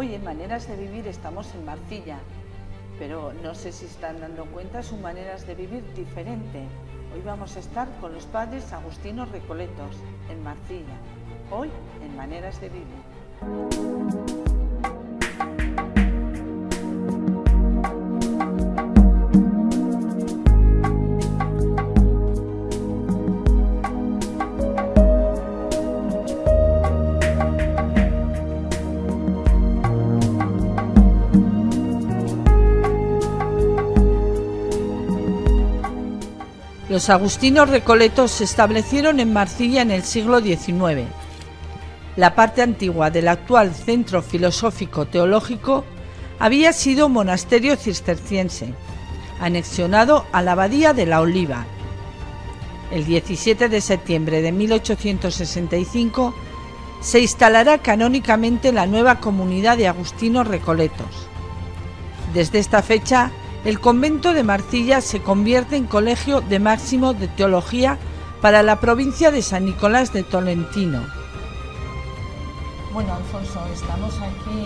Hoy en Maneras de Vivir estamos en Marcilla, pero no sé si están dando cuenta, son maneras de vivir diferente. Hoy vamos a estar con los padres agustinos recoletos en Marcilla, hoy en Maneras de Vivir. Los agustinos recoletos se establecieron en Marcilla en el siglo XIX. La parte antigua del actual centro filosófico-teológico había sido monasterio cisterciense, anexionado a la abadía de la Oliva. El 17 de septiembre de 1865 se instalará canónicamente la nueva comunidad de agustinos recoletos. Desde esta fecha, el convento de Marcilla se convierte en colegio de máximo de teología para la provincia de San Nicolás de Tolentino. Bueno, Alfonso, estamos aquí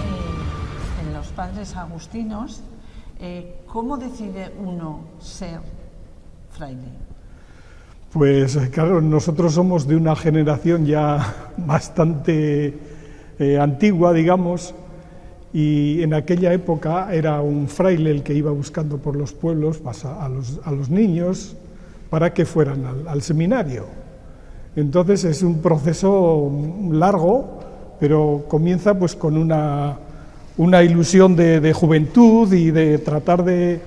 en los padres agustinos. ¿Cómo decide uno ser fraile? Pues claro, nosotros somos de una generación ya bastante antigua, digamos, y en aquella época era un fraile el que iba buscando por los pueblos a los niños para que fueran al seminario. Entonces es un proceso largo, pero comienza pues con una ilusión de juventud y de tratar de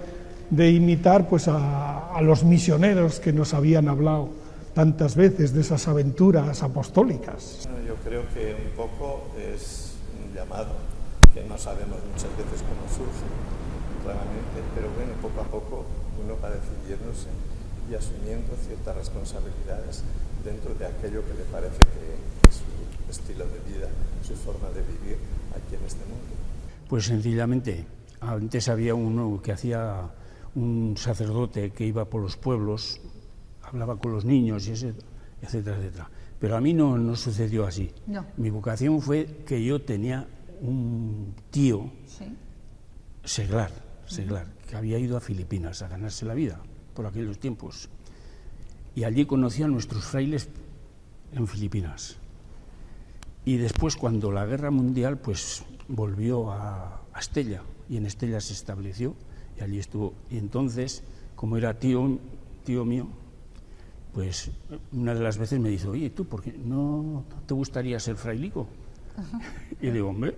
imitar pues a los misioneros que nos habían hablado tantas veces de esas aventuras apostólicas. Bueno, yo creo que un poco es un llamado que no sabemos muchas veces cómo surge claramente, pero bueno, poco a poco uno va decidiéndose y asumiendo ciertas responsabilidades dentro de aquello que le parece que es su estilo de vida, su forma de vivir aquí en este mundo. Pues sencillamente, antes había uno que hacía un sacerdote que iba por los pueblos, hablaba con los niños y etcétera, etcétera. Pero a mí no sucedió así. No. Mi vocación fue que yo tenía un tío, ¿sí? Seglar, que había ido a Filipinas a ganarse la vida por aquellos tiempos. Y allí conocí a nuestros frailes en Filipinas. Y después, cuando la guerra mundial, pues volvió a Estella, y en Estella se estableció, y allí estuvo. Y entonces, como era tío mío, pues una de las veces me dice, oye, ¿tú por qué no te gustaría ser frailico? Y le digo, hombre,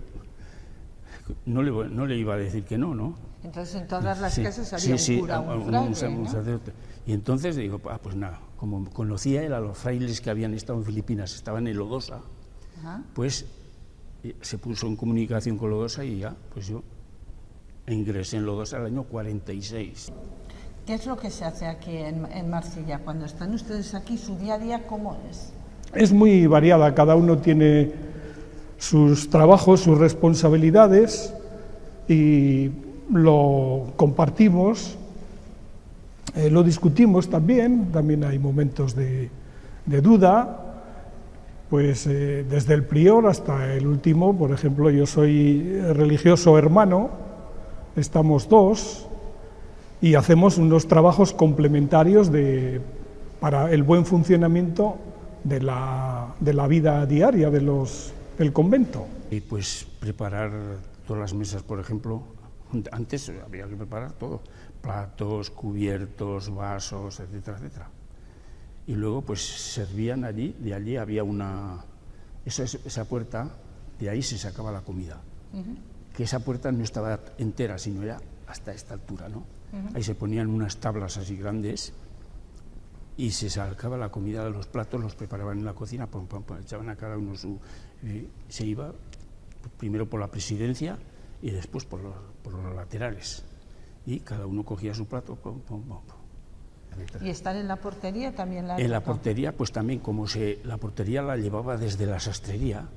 no le iba a decir que no, ¿no? Entonces en todas las casas había un cura, un fraile, ¿no? Sacerdote. Y entonces digo, pues nada, como conocía él a los frailes que habían estado en Filipinas, estaban en Lodosa, pues se puso en comunicación con Lodosa y ya, pues yo ingresé en Lodosa el año 46. ¿Qué es lo que se hace aquí en Marcilla? Cuando están ustedes aquí, ¿su día a día cómo es? Es muy variada, cada uno tiene sus trabajos, sus responsabilidades y lo compartimos, lo discutimos también hay momentos de duda, pues desde el prior hasta el último. Por ejemplo, yo soy religioso hermano, estamos dos y hacemos unos trabajos complementarios para el buen funcionamiento de la vida diaria del convento. Y pues preparar todas las mesas, por ejemplo, antes había que preparar todo, platos, cubiertos, vasos, etcétera, etcétera. Y luego pues servían allí, de allí había esa puerta, de ahí se sacaba la comida. Que esa puerta no estaba entera, sino era hasta esta altura, ¿no? Ahí se ponían unas tablas así grandes y se sacaba la comida de los platos, los preparaban en la cocina, echaban a cada uno se iba primero por la presidencia y después por los laterales, y cada uno cogía su plato. ¿Y estar en la portería también la? En la portería, pues también, la portería la llevaba desde la sastrería.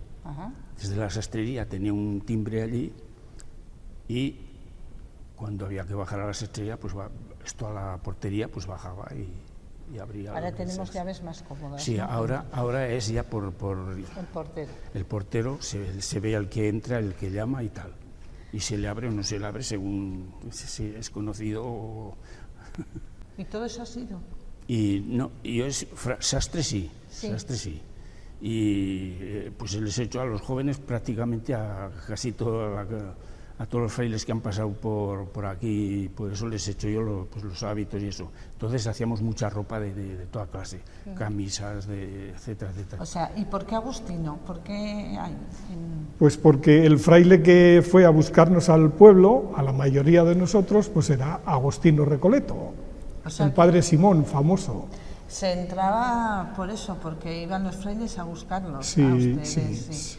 Desde la sastrería tenía un timbre allí, y cuando había que bajar a la sastrería, pues esto a la portería, pues bajaba y abría. Ahora tenemos llaves más cómodas. Sí, ¿no? ahora es ya por el portero. El portero se ve al que entra, el que llama y tal. y se le abre o no se le abre según si es conocido. ¿Y todo eso ha sido? Y no, y yo sastre sí, sastre sí. Y pues les he hecho a los jóvenes prácticamente a casi a todos los frailes que han pasado por aquí, por eso les he hecho yo pues los hábitos y eso. Entonces hacíamos mucha ropa de toda clase, camisas, etcétera, etcétera. O sea, ¿y por qué agustino? ¿Por qué hay? Pues porque el fraile que fue a buscarnos al pueblo, a la mayoría de nosotros, pues era Agostino Recoleto, o sea, el padre Simón, famoso. Se entraba por eso, porque iban los frailes a buscarlos sí, a ustedes. Sí. Sí.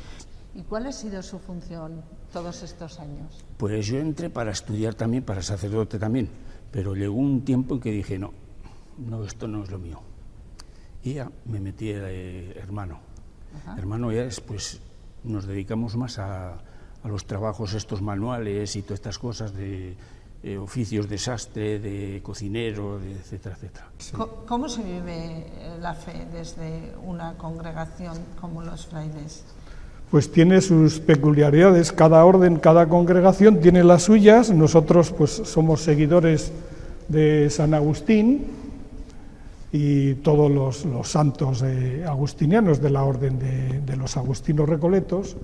¿Y cuál ha sido su función todos estos años? Pues yo entré para estudiar también, para sacerdote también, pero llegó un tiempo en que dije, no, esto no es lo mío. Y ya me metí hermano. Ajá. Hermano ya es, pues nos dedicamos más a los trabajos estos manuales y todas estas cosas de oficios de sastre, de cocinero, etcétera, etcétera. Sí. ¿Cómo se vive la fe desde una congregación como los frailes? Pues tiene sus peculiaridades, cada orden, cada congregación tiene las suyas. Nosotros pues somos seguidores de San Agustín y todos los santos agustinianos de la orden de los agustinos recoletos,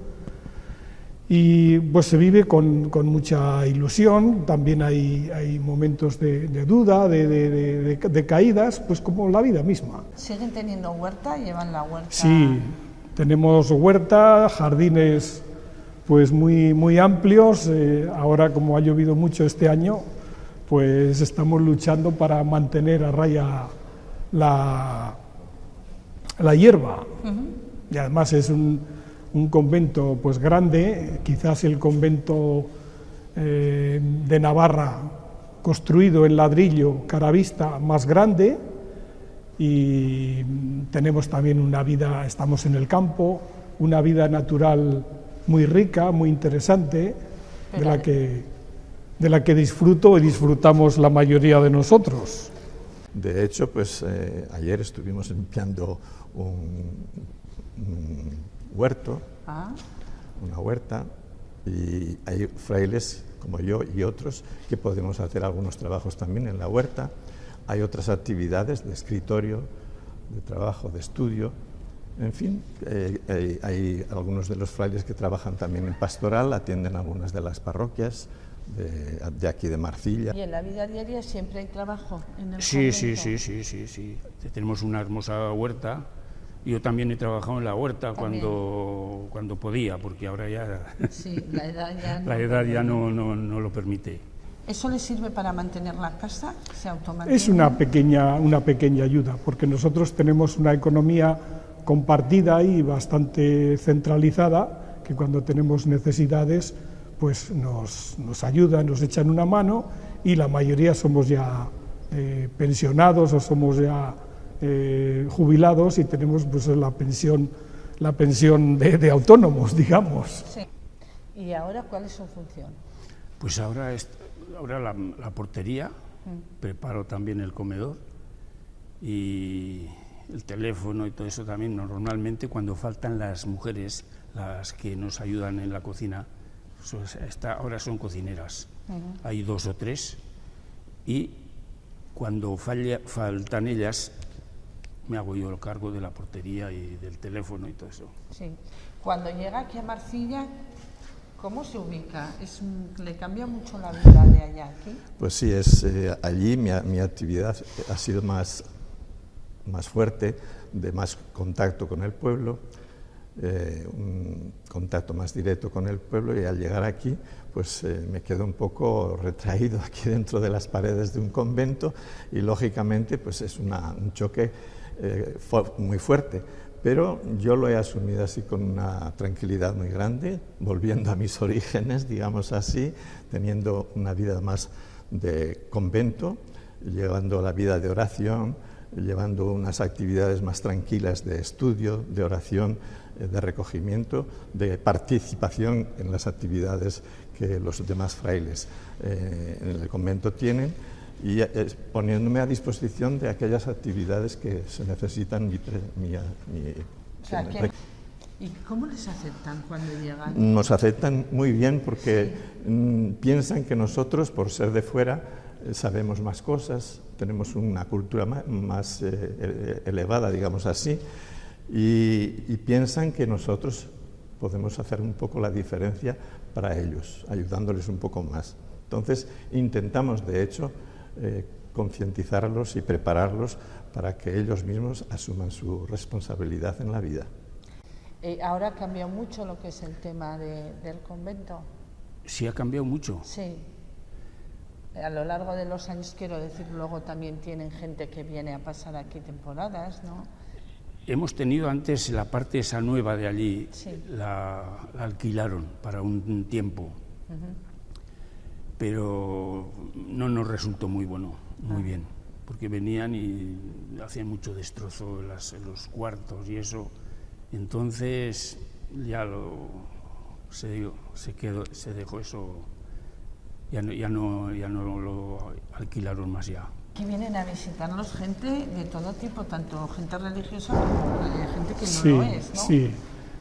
y pues se vive con mucha ilusión. También hay momentos de duda, de caídas, pues como la vida misma. ¿Siguen teniendo huerta? ¿Llevan la huerta? Sí, tenemos huerta, jardines pues muy amplios. Ahora, como ha llovido mucho este año, pues estamos luchando para mantener a raya la hierba. Y además es un convento pues grande, quizás el convento de Navarra construido en ladrillo caravista más grande, y tenemos también una vida, estamos en el campo, una vida natural muy rica, muy interesante, de la que disfruto y disfrutamos la mayoría de nosotros. De hecho, pues ayer estuvimos limpiando un huerto, una huerta, y hay frailes como yo y otros que podemos hacer algunos trabajos también en la huerta. Hay otras actividades de escritorio, de trabajo, de estudio, en fin, hay algunos de los frailes que trabajan también en pastoral, atienden algunas de las parroquias de aquí de Marcilla. ¿Y en la vida diaria siempre hay trabajo en el Sí. Tenemos una hermosa huerta. Yo también he trabajado en la huerta cuando podía, porque ahora ya sí, la edad ya no lo permite. ¿Eso le sirve para mantener la casa? ¿Se automantiene? Es una pequeña ayuda, porque nosotros tenemos una economía compartida y bastante centralizada, que cuando tenemos necesidades pues nos ayudan, nos echan una mano, y la mayoría somos ya pensionados o somos ya jubilados, y tenemos pues la pensión de autónomos, digamos. Sí. ¿Y ahora cuál es su función? Pues ahora la portería, preparo también el comedor y el teléfono y todo eso también. Normalmente cuando faltan las mujeres, las que nos ayudan en la cocina, ahora son cocineras, hay 2 o 3, y cuando faltan ellas, me hago yo el cargo de la portería y del teléfono y todo eso. Sí. Cuando llega aquí a Marcilla, ¿cómo se ubica? ¿Le cambia mucho la vida de allá aquí? Pues sí, allí mi actividad ha sido más fuerte, de más contacto con el pueblo, un contacto más directo con el pueblo, y al llegar aquí pues me quedo un poco retraído aquí dentro de las paredes de un convento, y lógicamente pues es un choque muy fuerte, pero yo lo he asumido así con una tranquilidad muy grande, volviendo a mis orígenes, digamos así, teniendo una vida más de convento, llevando la vida de oración, llevando unas actividades más tranquilas de estudio, de oración, de recogimiento, de participación en las actividades que los demás frailes en el convento tienen, y poniéndome a disposición de aquellas actividades que se necesitan. ¿Y cómo les aceptan cuando llegan? Nos aceptan muy bien porque piensan que nosotros, por ser de fuera, sabemos más cosas, tenemos una cultura más elevada, digamos así, y piensan que nosotros podemos hacer un poco la diferencia para ellos, ayudándoles un poco más. Entonces, intentamos, de hecho, concientizarlos y prepararlos para que ellos mismos asuman su responsabilidad en la vida. ¿Ahora ha cambiado mucho lo que es el tema del convento? Sí, ha cambiado mucho. Sí. A lo largo de los años, quiero decir, luego también tienen gente que viene a pasar aquí temporadas, ¿no? Hemos tenido antes la parte esa nueva de allí, sí. la alquilaron para un tiempo, pero no nos resultó muy bueno, muy bien, porque venían y hacían mucho destrozo en los cuartos y eso. Entonces ya se dejó eso, ya no lo alquilaron más ya. Aquí vienen a visitarlos gente de todo tipo, tanto gente religiosa como gente que no lo es, ¿no? Sí,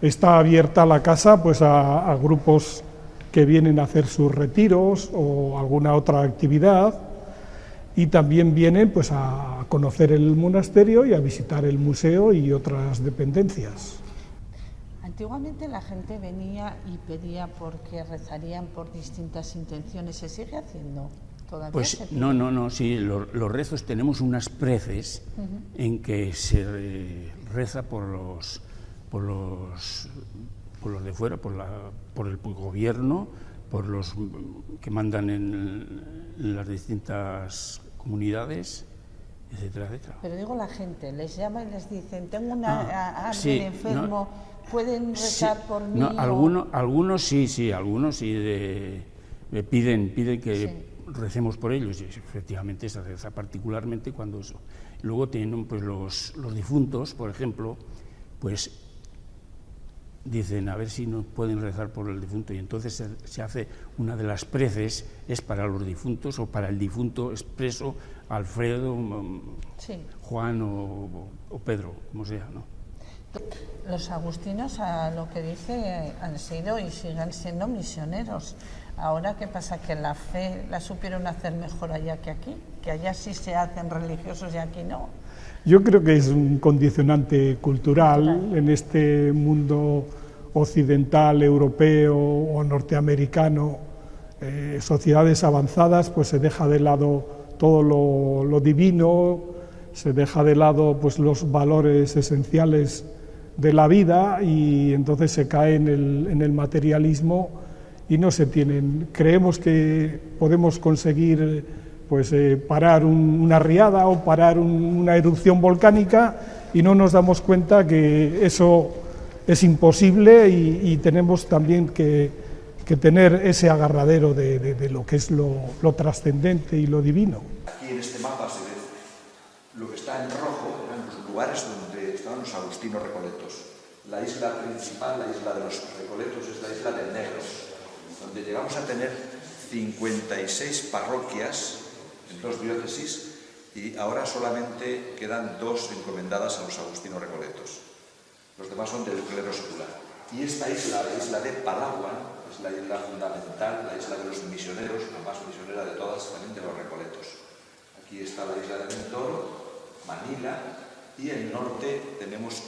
está abierta la casa pues a grupos que vienen a hacer sus retiros o alguna otra actividad, y también vienen pues a conocer el monasterio y a visitar el museo y otras dependencias. Antiguamente la gente venía y pedía porque rezarían por distintas intenciones. ¿Se sigue haciendo? ¿Todavía pues se pide? No, sí, los rezos tenemos unas preces en que se reza por los de fuera, por el gobierno, por los que mandan en las distintas comunidades, etcétera, etcétera. Pero digo, la gente les llama y les dicen, tengo a alguien sí, enfermo, ¿pueden rezar sí, por mí? No, algunos sí, algunos sí me piden que recemos por ellos, y efectivamente se reza particularmente cuando eso. Luego tienen pues los difuntos, por ejemplo, pues dicen a ver si nos pueden rezar por el difunto, y entonces se hace una de las preces, es para los difuntos o para el difunto expreso, Alfredo, sí. Juan o Pedro, como sea, ¿no? Los agustinos, a lo que dice, han sido y siguen siendo misioneros. Ahora, ¿qué pasa? ¿Que la fe la supieron hacer mejor allá que aquí? ¿Que allá sí se hacen religiosos y aquí no? Yo creo que es un condicionante cultural en este mundo occidental, europeo o norteamericano, sociedades avanzadas, pues se deja de lado todo lo divino, se deja de lado pues los valores esenciales de la vida, y entonces se cae en el materialismo y no se tienen. Creemos que podemos conseguir pues parar una riada o parar una erupción volcánica, y no nos damos cuenta que eso es imposible, y tenemos también que tener ese agarradero de lo que es lo trascendente y lo divino. Aquí en este mapa se ve lo que está en rojo, eran los lugares donde estaban los agustinos recoletos. La isla principal, la isla de los Recoletos, es la isla del Negro, donde llegamos a tener 56 parroquias en 2 diócesis, y ahora solamente quedan 2 encomendadas a los agustinos recoletos. Los demás son del clero secular. Y esta isla, la isla de Palawan, es la isla fundamental, la isla de los misioneros, la más misionera de todas, también de los Recoletos. Aquí está la isla de Mindoro, Manila, y en norte tenemos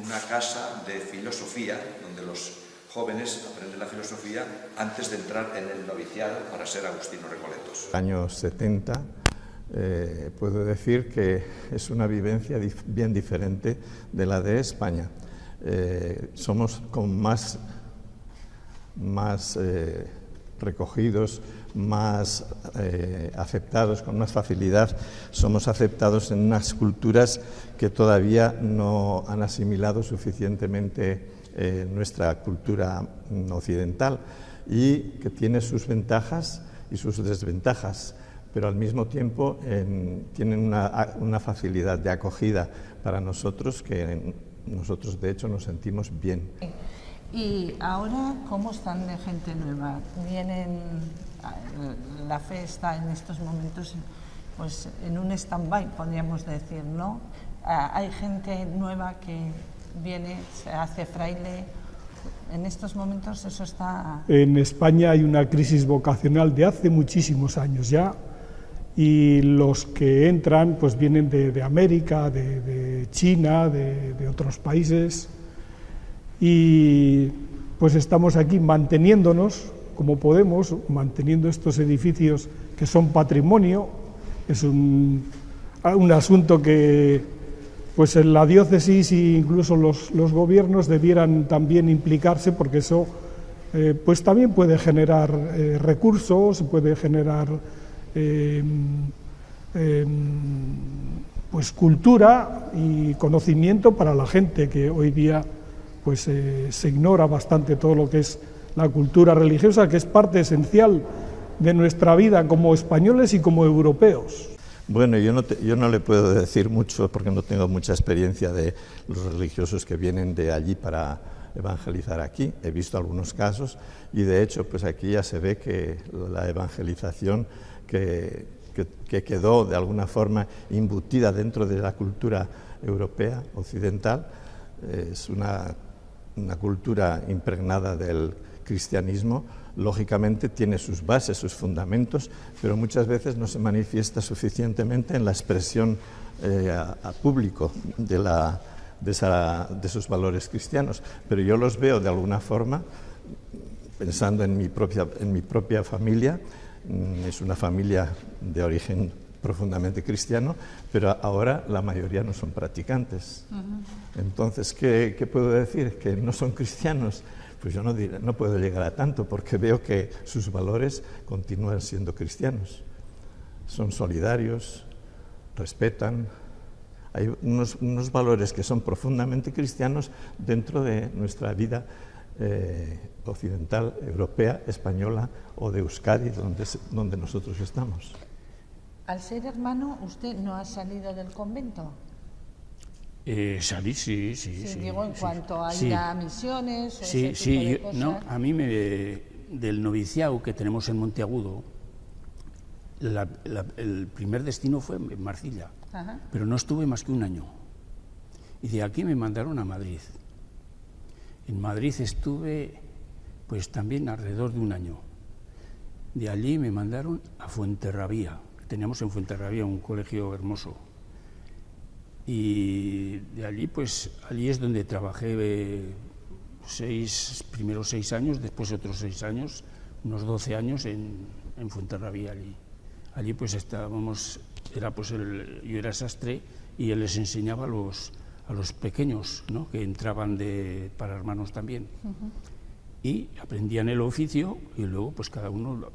una casa de filosofía, donde los jóvenes aprenden la filosofía antes de entrar en el noviciado para ser agustinos recoletos. Años 70, puedo decir que es una vivencia bien diferente de la de España. Somos con más recogidos, más aceptados, con más facilidad. Somos aceptados en unas culturas que todavía no han asimilado suficientemente nuestra cultura occidental, y que tiene sus ventajas y sus desventajas, pero al mismo tiempo tienen una facilidad de acogida para nosotros, que nosotros de hecho nos sentimos bien. ¿Y ahora cómo están de gente nueva? La fe está en estos momentos pues en un stand-by, podríamos decir, ¿no? Hay gente nueva que viene, se hace fraile. En estos momentos eso está... En España hay una crisis vocacional de hace muchísimos años ya, y los que entran pues vienen de América, de China, de otros países, y pues estamos aquí manteniéndonos como podemos, manteniendo estos edificios que son patrimonio. Es un asunto que pues en la diócesis e incluso los gobiernos debieran también implicarse, porque eso pues también puede generar recursos, puede generar pues cultura y conocimiento para la gente, que hoy día pues se ignora bastante todo lo que es la cultura religiosa, que es parte esencial de nuestra vida como españoles y como europeos. Bueno, yo no le puedo decir mucho porque no tengo mucha experiencia de los religiosos que vienen de allí para evangelizar aquí. He visto algunos casos y de hecho pues aquí ya se ve que la evangelización que quedó de alguna forma embutida dentro de la cultura europea, occidental, es una cultura impregnada del cristianismo. Lógicamente tiene sus bases, sus fundamentos, pero muchas veces no se manifiesta suficientemente en la expresión a público de esos valores cristianos. Pero yo los veo de alguna forma, pensando en mi propia familia. Es una familia de origen profundamente cristiano, pero ahora la mayoría no son practicantes. Entonces, ¿qué puedo decir? ¿Que no son cristianos? Pues yo no puedo llegar a tanto, porque veo que sus valores continúan siendo cristianos. Son solidarios, respetan. Hay unos valores que son profundamente cristianos dentro de nuestra vida occidental, europea, española o de Euskadi, donde nosotros estamos. Al ser hermano, ¿usted no ha salido del convento? Salí, sí. Digo, en cuanto a ir a misiones o ese tipo de cosas. No, a mí del noviciado que tenemos en Monteagudo, el primer destino fue en Marcilla, pero no estuve más que un año. Y de aquí me mandaron a Madrid. En Madrid estuve pues también alrededor de un año. De allí me mandaron a Fuenterrabía. Teníamos en Fuenterrabía un colegio hermoso. Y de allí, pues, allí es donde trabajé primeros 6 años, después otros 6 años, unos 12 años en Fuenterrabía allí. Allí pues estábamos, yo era sastre y él les enseñaba a los pequeños, ¿no?, que entraban para hermanos también. Y aprendían el oficio y luego pues cada uno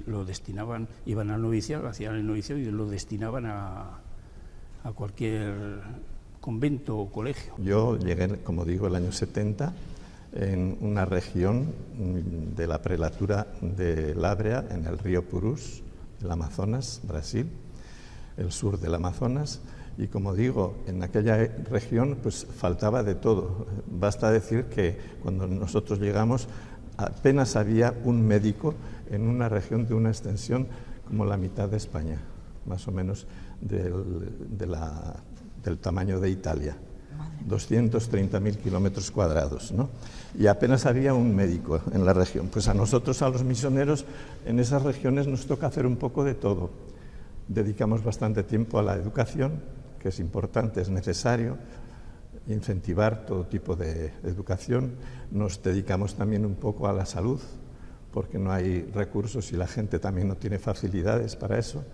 lo destinaban, iban al noviciado, hacían el noviciado y lo destinaban a cualquier convento o colegio. Yo llegué, como digo, el año 70 en una región de la prelatura de Lábrea, en el río Purús, el Amazonas, Brasil, el sur del Amazonas, y como digo, en aquella región pues faltaba de todo. Basta decir que cuando nosotros llegamos apenas había un médico en una región de una extensión como la mitad de España, más o menos del tamaño de Italia, 230.000 kilómetros cuadrados, ¿no? Y apenas había un médico en la región. Pues a nosotros, a los misioneros, en esas regiones nos toca hacer un poco de todo. Dedicamos bastante tiempo a la educación, que es importante, es necesario incentivar todo tipo de educación. Nos dedicamos también un poco a la salud, porque no hay recursos y la gente también no tiene facilidades para eso.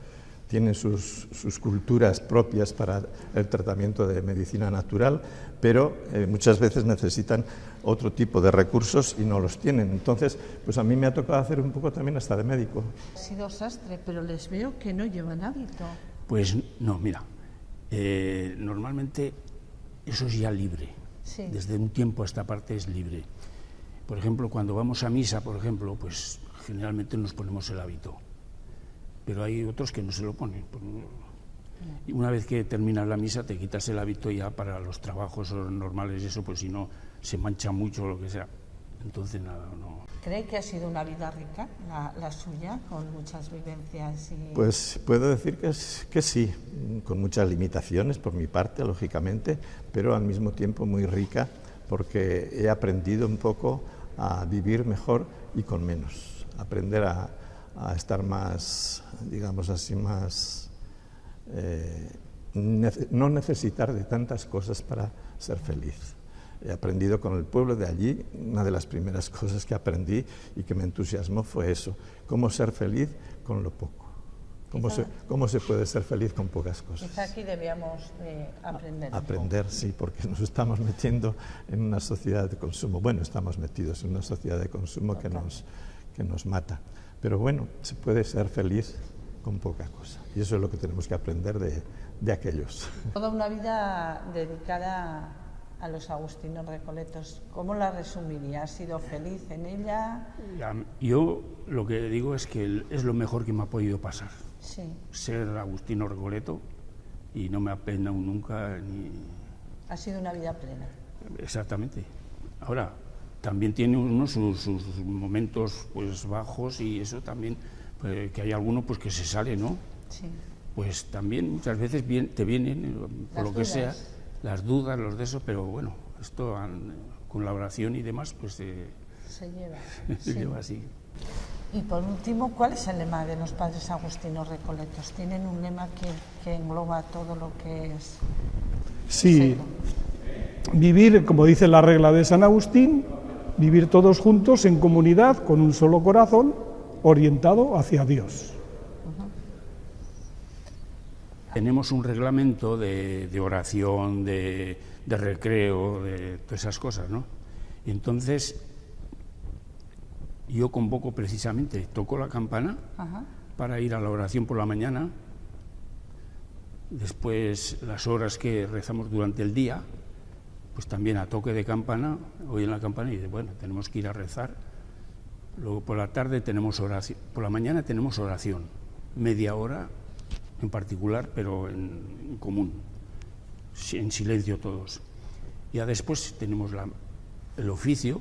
Tienen sus culturas propias para el tratamiento de medicina natural, pero muchas veces necesitan otro tipo de recursos y no los tienen. Entonces, pues a mí me ha tocado hacer un poco también hasta de médico. Ha sido sastre, pero les veo que no llevan hábito. Pues no, mira, normalmente eso es ya libre. Sí. Desde un tiempo a esta parte es libre. Por ejemplo, cuando vamos a misa, por ejemplo, pues generalmente nos ponemos el hábito. Pero hay otros que no se lo ponen. Y una vez que terminas la misa te quitas el hábito ya para los trabajos normales y eso, pues si no se mancha mucho o lo que sea. Entonces, nada, no. ¿Cree que ha sido una vida rica la suya, con muchas vivencias? Pues puedo decir que sí, con muchas limitaciones por mi parte, lógicamente, pero al mismo tiempo muy rica, porque he aprendido un poco a vivir mejor y con menos, aprender a estar más, digamos así, más... no necesitar de tantas cosas para ser feliz. He aprendido con el pueblo de allí, una de las primeras cosas que aprendí y que me entusiasmó fue eso, cómo ser feliz con lo poco, cómo se puede ser feliz con pocas cosas. Quizá aquí debíamos aprender. Aprender, sí, porque nos estamos metiendo en una sociedad de consumo. Bueno, estamos metidos en una sociedad de consumo que nos mata. Pero bueno, se puede ser feliz con poca cosa. Y eso es lo que tenemos que aprender de aquellos. Toda una vida dedicada a los agustinos recoletos. ¿Cómo la resumiría? ¿Has sido feliz en ella? Yo lo que digo es que es lo mejor que me ha podido pasar. Sí. Ser agustino recoleto y no me ha penado nunca ni... Ha sido una vida plena. Exactamente. Ahora, también tiene uno sus momentos pues bajos y eso también, pues, que hay alguno pues que se sale, ¿no? Sí. Pues también muchas veces te vienen, por lo que sea, las dudas, los de eso, pero bueno, esto con la oración y demás, pues se lleva. Se lleva así. Y por último, ¿cuál es el lema de los padres agustinos recoletos? ¿Tienen un lema que engloba todo lo que es? Sí, vivir, como dice la regla de San Agustín, vivir todos juntos en comunidad, con un solo corazón, orientado hacia Dios. Tenemos un reglamento de oración, de recreo, de todas esas cosas, ¿no? Y entonces yo convoco precisamente, toco la campana para ir a la oración por la mañana, después las horas que rezamos durante el día, pues también a toque de campana, oyen la campana y dicen, bueno, tenemos que ir a rezar. Luego por la tarde tenemos oración, por la mañana tenemos oración, media hora en particular, pero en común, en silencio todos. Ya después tenemos el oficio,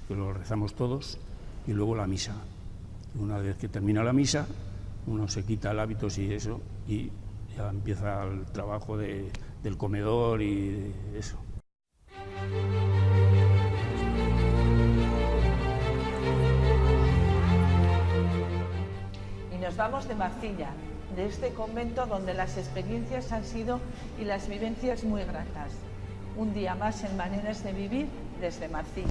que lo rezamos todos, y luego la misa. Una vez que termina la misa, uno se quita el hábito y eso, y ya empieza el trabajo del comedor y eso. Y nos vamos de Marcilla, de este convento donde las experiencias han sido y las vivencias muy gratas. Un día más en Maneras de Vivir desde Marcilla.